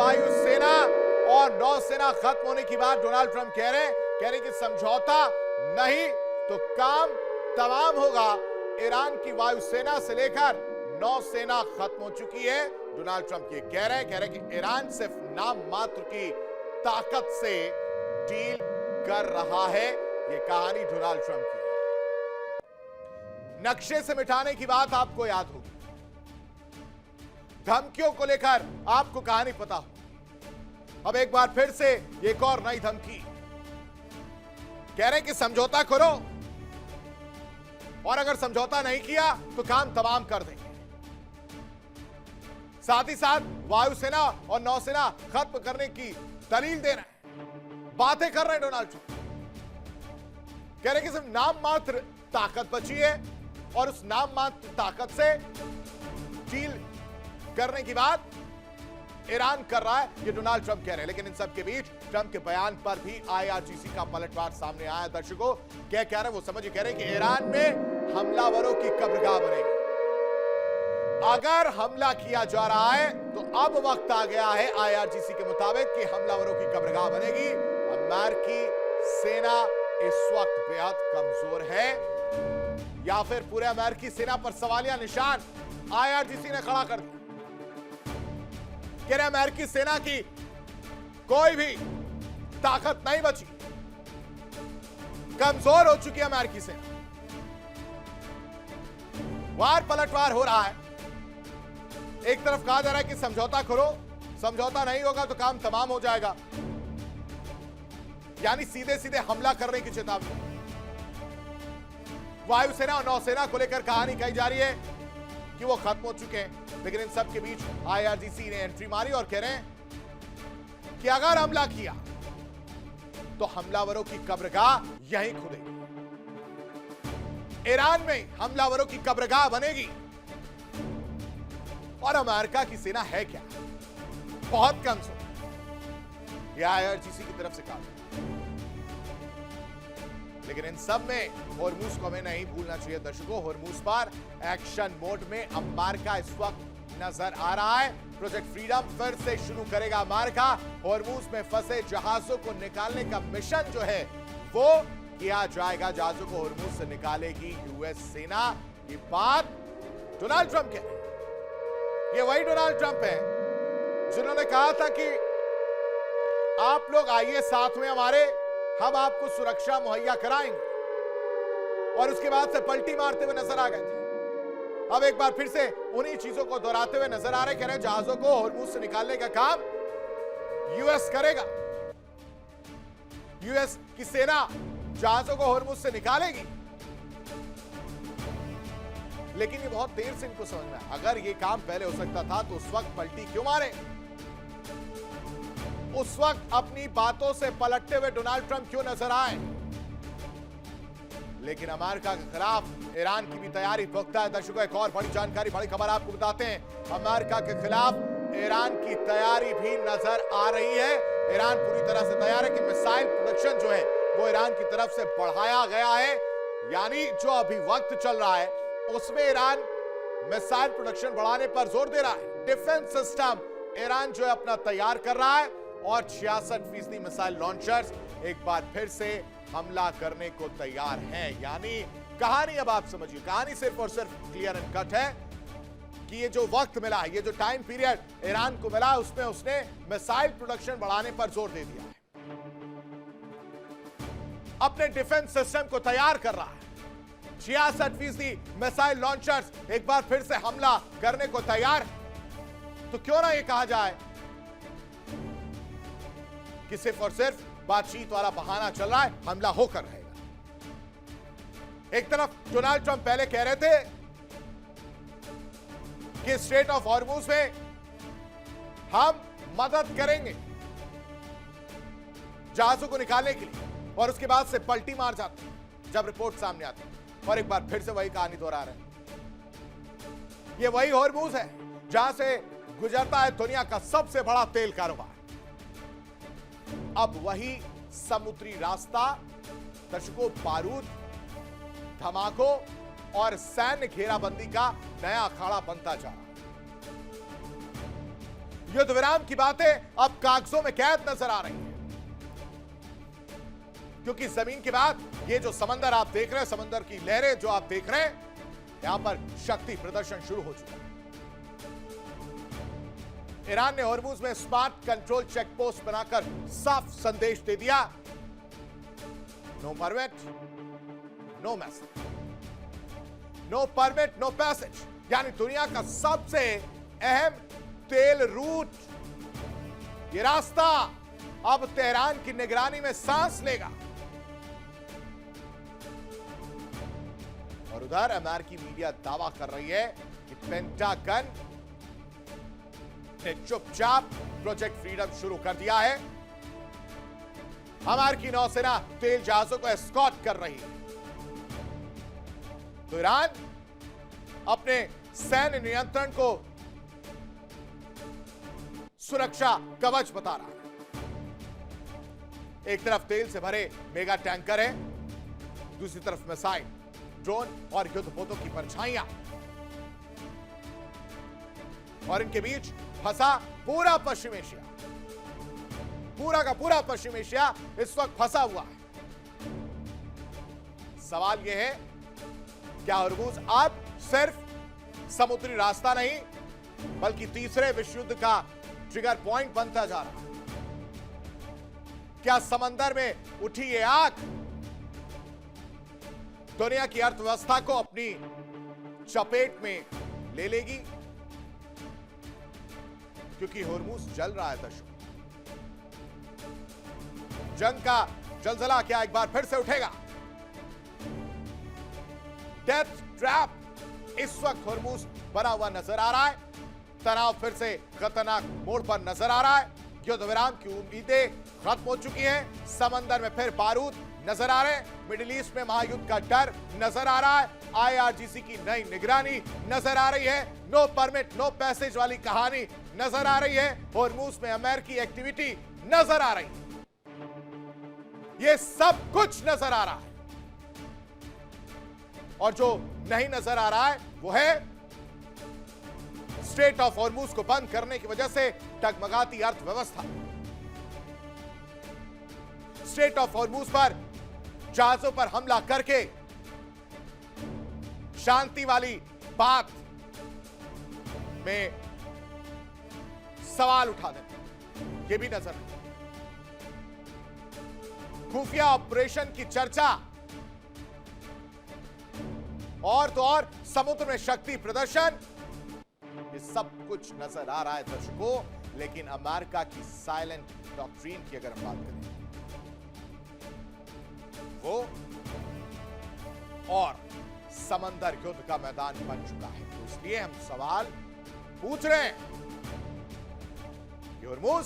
वायुसेना और नौसेना खत्म होने की बात डोनाल्ड ट्रंप कह रहे कि समझौता नहीं तो काम तमाम होगा। ईरान की वायुसेना से लेकर नौसेना खत्म हो चुकी है। डोनाल्ड ट्रंप ये कह रहे हैं कि ईरान सिर्फ नाम मात्र की ताकत से डील कर रहा है। ये कहानी डोनाल्ड ट्रंप की। नक्शे से मिटाने की बात आपको याद होगी, धमकियों को लेकर आपको कहानी पता हो। अब एक बार फिर से एक और नई धमकी, कह रहे हैं कि समझौता करो और अगर समझौता नहीं किया तो काम तमाम कर देंगे। साथ ही साथ वायुसेना और नौसेना खत्म करने की दलील दे रहे हैं, बातें कर रहे हैं डोनाल्ड ट्रंप। कह रहे हैं कि सिर्फ नाम मात्र ताकत बची है और उस नाम मात्र ताकत से डील करने की बात ईरान कर रहा है, ये डोनाल्ड ट्रंप कह रहे हैं। लेकिन इन सब के बीच ट्रंप के बयान पर भी IRGC का पलटवार सामने आया। दर्शकों क्या कह रहे हैं वो समझिए। कह रहे हैं कि ईरान में हमलावरों की कब्रगाह बनेगी। अगर हमला किया जा रहा है तो अब वक्त आ गया है IRGC के मुताबिक कि हमलावरों की कब्रगाह बनेगी। अमेरिकी सेना इस वक्त बेहद कमजोर है, या फिर पूरे अमेरिकी सेना पर सवालिया निशान IRGC ने खड़ा कर दिया। कह रहे अमेरिकी सेना की कोई भी ताकत नहीं बची, कमजोर हो चुकी है अमेरिकी सेना। वार पलटवार हो रहा है। एक तरफ कहा जा रहा है कि समझौता करो, समझौता नहीं होगा तो काम तमाम हो जाएगा, यानी सीधे सीधे हमला करने की चेतावनी। वायुसेना और नौसेना को लेकर कहानी कही जा रही है कि वो खत्म हो चुके हैं। लेकिन इन सब के बीच IRGC ने एंट्री मारी और कह रहे हैं कि अगर हमला किया तो हमलावरों की कब्रगाह यहीं खुदेगी। ईरान में हमलावरों की कब्रगाह बनेगी। और अमेरिका की सेना है क्या, बहुत कमजोर। यह IRGC की तरफ से कहा। लेकिन इन सब में होर्मुज को हमें नहीं भूलना चाहिए। दर्शकों होर्मुज पर एक्शन मोड में अमेरिका इस वक्त नजर आ रहा है। प्रोजेक्ट फ्रीडम फिर से शुरू करेगा अमेरिका। होर्मुज में फंसे जहाजों को निकालने का मिशन जो है वो किया जाएगा। जहाजों को होर्मुज से निकालेगी US सेना। ये बात डोनाल्ड ट्रंप कह रहे हैं। ये वही डोनाल्ड ट्रंप है जिन्होंने कहा था कि आप लोग आइए साथ में हमारे, हम आपको सुरक्षा मुहैया कराएंगे, और उसके बाद से पलटी मारते हुए नजर आ गए थे। अब एक बार फिर से उन्हीं चीजों को दोहराते हुए नजर आ रहे, कह रहे हैं जहाजों को होर्मुज से निकालने का काम US करेगा। US की सेना जहाजों को होर्मुज से निकालेगी। लेकिन ये बहुत देर से इनको समझ में आया, अगर ये काम पहले हो सकता था तो उस वक्त पलटी क्यों मारे। उस वक्त अपनी बातों से पलटते हुए डोनाल्ड ट्रंप क्यों नजर आए। लेकिन अमेरिका के खिलाफ ईरान की भी तैयारी पुख्ता है। दर्शकों एक और बड़ी जानकारी, बड़ी खबर आपको बताते हैं। अमेरिका के खिलाफ ईरान की तैयारी भी नजर आ रही है। ईरान पूरी तरह से तैयार है कि मिसाइल प्रोडक्शन जो है वो ईरान की तरफ से बढ़ाया गया है। यानी जो अभी वक्त चल रहा है उसमें ईरान मिसाइल प्रोडक्शन बढ़ाने पर जोर दे रहा है। डिफेंस सिस्टम ईरान जो है अपना तैयार कर रहा है और 66% मिसाइल लॉन्चर्स एक बार फिर से हमला करने को तैयार हैं। यानी कहानी अब आप समझिए, कहानी सिर्फ और सिर्फ क्लियर एंड कट है कि ये जो वक्त मिला है, ये जो टाइम पीरियड ईरान को मिला, उसमें उसने मिसाइल प्रोडक्शन बढ़ाने पर जोर दे दिया है, अपने डिफेंस सिस्टम को तैयार कर रहा है। 66% मिसाइल लॉन्चर्स एक बार फिर से हमला करने को तैयार। तो क्यों ना ये कहा जाए कि सिर्फ और सिर्फ बातचीत वाला बहाना चल रहा है, हमला होकर रहेगा। एक तरफ डोनाल्ड ट्रंप पहले कह रहे थे कि स्ट्रेट ऑफ हॉर्मुज में हम मदद करेंगे जहाजों को निकालने के लिए, और उसके बाद से पलटी मार जाते जब रिपोर्ट सामने आती, और एक बार फिर से वही कहानी दोहरा रहे हैं। ये वही हॉर्मुज है जहां से गुजरता है दुनिया का सबसे बड़ा तेल कारोबार। अब वही समुद्री रास्ता दर्शकों बारूद, धमाकों और सैन्य घेराबंदी का नया अखाड़ा बनता जा रहा है। युद्ध विराम की बातें अब कागजों में कैद नजर आ रही हैं, क्योंकि जमीन के बाद ये जो समंदर आप देख रहे हैं, समंदर की लहरें जो आप देख रहे हैं, यहां पर शक्ति प्रदर्शन शुरू हो चुका है। ईरान ने हॉर्मुज में स्मार्ट कंट्रोल चेक पोस्ट बनाकर साफ संदेश दे दिया, no permit no message, no permit no passage, यानी दुनिया का सबसे अहम तेल रूट, ये रास्ता अब तेहरान की निगरानी में सांस लेगा। और उधर अमेरिकी मीडिया दावा कर रही है कि पेंटागन ने चुपचाप प्रोजेक्ट फ्रीडम शुरू कर दिया है। अमेरिकी नौसेना तेल जहाजों को एस्कॉर्ट कर रही है। तो ईरान अपने सैन्य नियंत्रण को सुरक्षा कवच बता रहा है। एक तरफ तेल से भरे मेगा टैंकर है, दूसरी तरफ मिसाइल, ड्रोन और युद्धपोतों की परछाइयां, और इनके बीच फंसा पूरा पश्चिम एशिया, पूरा का पूरा पश्चिम एशिया इस वक्त फंसा हुआ है। सवाल यह है, क्या हॉर्मुज अब सिर्फ समुद्री रास्ता नहीं, बल्कि तीसरे विश्व युद्ध का ट्रिगर पॉइंट बनता जा रहा है? क्या समंदर में उठी ये आग दुनिया की अर्थव्यवस्था को अपनी चपेट में ले लेगी? क्योंकि हॉर्मुज जल रहा है दर्शकों, जंग का जलजला क्या एक बार फिर से उठेगा? डेथ ट्रैप इस वक्त हॉर्मुज बना हुआ नजर आ रहा है। तनाव फिर से खतरनाक मोड़ पर नजर आ रहा है। युद्ध विराम की उम्मीदें खत्म हो चुकी हैं। समंदर में फिर बारूद नजर आ रहे हैं। मिडिल ईस्ट में महायुद्ध का डर नजर आ रहा है। IRGC की नई निगरानी नजर आ रही है। नो परमिट नो पैसेज वाली कहानी नजर आ रही है। हॉर्मुज में अमेरिकी एक्टिविटी नजर आ रही है। ये सब कुछ नजर आ रहा है, और जो नहीं नजर आ रहा है वो है स्ट्रेट ऑफ हॉर्मुज को बंद करने की वजह से डगमगाती अर्थव्यवस्था। स्ट्रेट ऑफ हॉर्मुज पर जहाजों पर हमला करके शांति वाली बात में सवाल उठा देना, यह भी नजर है। खुफिया ऑपरेशन की चर्चा और तो और समुद्र में शक्ति प्रदर्शन, ये सब कुछ नजर आ रहा है दर्शकों। लेकिन अमेरिका की साइलेंट डॉक्ट्रिन की अगर हम बात करें, वो और समंदर युद्ध का मैदान बन चुका है। तो इसलिए हम सवाल पूछ रहे हैं कि हॉर्मुज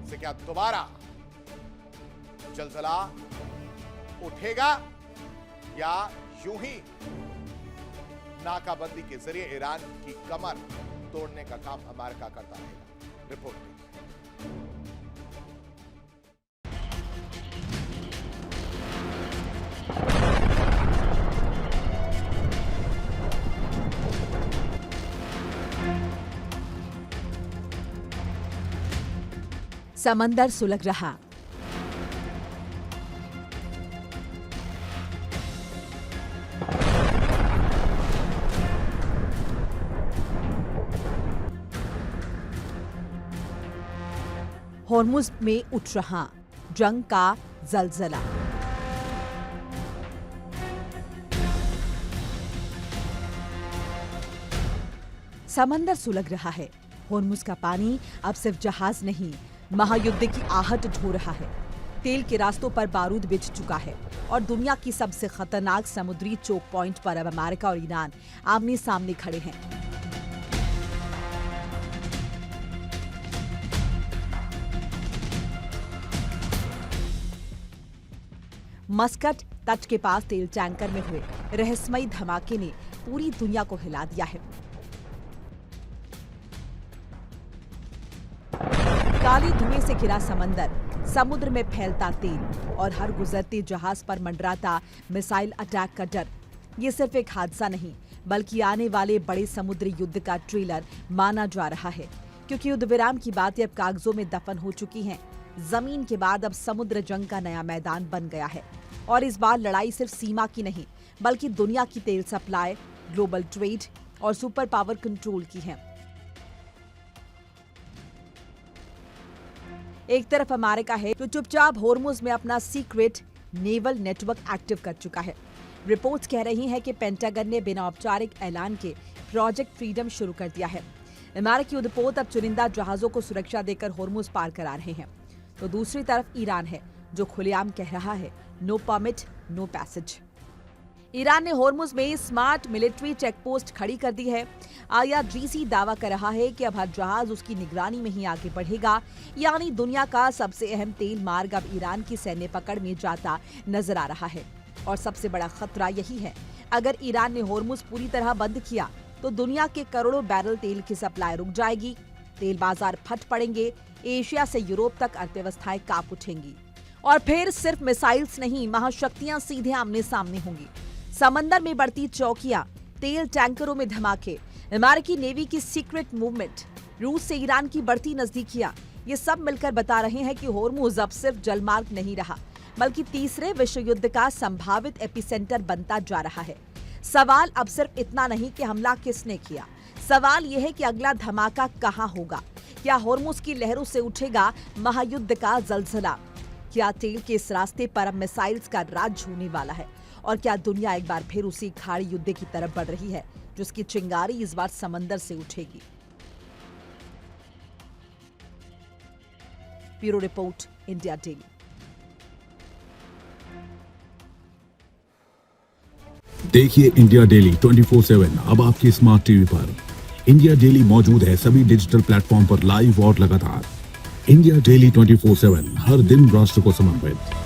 से क्या दोबारा जलजला उठेगा, या यूं ही नाकाबंदी के जरिए ईरान की कमर तोड़ने का काम अमेरिका करता रहेगा? रिपोर्ट देखिए। समंदर सुलग रहा। हॉर्मुज में उठ रहा जंग का जलजला। समंदर सुलग रहा है। हॉर्मुज का पानी अब सिर्फ जहाज नहीं, महायुद्ध की आहट ढो रहा है। तेल के रास्तों पर बारूद बिछ चुका है और दुनिया की सबसे खतरनाक समुद्री चोक पॉइंट पर अब अमेरिका और ईरान आमने सामने खड़े हैं। मस्कट तट के पास तेल टैंकर में हुए रहस्यमयी धमाके ने पूरी दुनिया को हिला दिया है। काले धुएं से घिरा समंदर, समुद्र में फैलता तेल और हर गुजरते जहाज पर मंडराता मिसाइल अटैक का डर। ये सिर्फ एक हादसा नहीं, बल्कि आने वाले बड़े समुद्री युद्ध का ट्रेलर माना जा रहा है, क्योंकि युद्ध विराम की बातें अब कागजों में दफन हो चुकी हैं। जमीन के बाद अब समुद्र जंग का नया मैदान बन गया है और इस बार लड़ाई सिर्फ सीमा की नहीं, बल्कि दुनिया की तेल सप्लाई, ग्लोबल ट्रेड और सुपर पावर कंट्रोल की है। एक तरफ अमेरिका है जो चुपचाप होर्मुज में अपना सीक्रेट नेवल नेटवर्क एक्टिव कर चुका है। रिपोर्ट्स कह रही हैं कि पेंटागन ने बिना औपचारिक ऐलान के प्रोजेक्ट फ्रीडम शुरू कर दिया है। अमेरिकी युद्धपोत अब चुनिंदा जहाजों को सुरक्षा देकर होर्मुज पार करा रहे हैं। तो दूसरी तरफ ईरान है जो खुलेआम कह रहा है no permit no passage. Iran ने होर्मुज में स्मार्ट मिलिट्री चेकपोस्ट खड़ी कर दी है। IRGC दावा कर रहा है कि अब हर जहाज उसकी निगरानी में ही आगे बढ़ेगा, यानी दुनिया का सबसे अहम तेल मार्ग अब ईरान की सैन्य पकड़ में जाता नजर आ रहा है। और सबसे बड़ा खतरा यही है, अगर ईरान ने होर्मुज पूरी तरह बंद किया तो दुनिया के करोड़ों बैरल तेल की सप्लाई रुक जाएगी, तेल बाजार फट पड़ेंगे, एशिया से यूरोप तक अर्थव्यवस्थाएं कांप उठेंगी और फिर सिर्फ मिसाइल्स नहीं, महाशक्तियां सीधे आमने सामने होंगी। समंदर में बढ़ती चौकियां, तेल टैंकरों में धमाके, अमेरिकी नेवी की सीक्रेट मूवमेंट, रूस से ईरान की बढ़ती नजदीकियां, ये सब मिलकर बता रहे हैं कि होर्मुज अब सिर्फ जलमार्ग नहीं रहा, बल्कि तीसरे विश्व युद्ध का संभावित एपिसेंटर बनता जा रहा है। सवाल अब सिर्फ इतना नहीं कि हमला किसने किया, सवाल यह है कि अगला धमाका कहां होगा। क्या होर्मुज की लहरों से उठेगा महायुद्ध का जलजला? क्या तेल के इस रास्ते पर अब मिसाइल्स का राज होने वाला है? और क्या दुनिया एक बार फिर उसी खाड़ी युद्ध की तरफ बढ़ रही है, जिसकी चिंगारी इस बार समंदर से उठेगी? Bureau report, India daily. देखिए इंडिया डेली 24/7 अब आपकी स्मार्ट टीवी पर। इंडिया डेली मौजूद है सभी डिजिटल प्लेटफॉर्म पर लाइव और लगातार। इंडिया डेली 24/7 हर दिन राष्ट्र को समर्पित।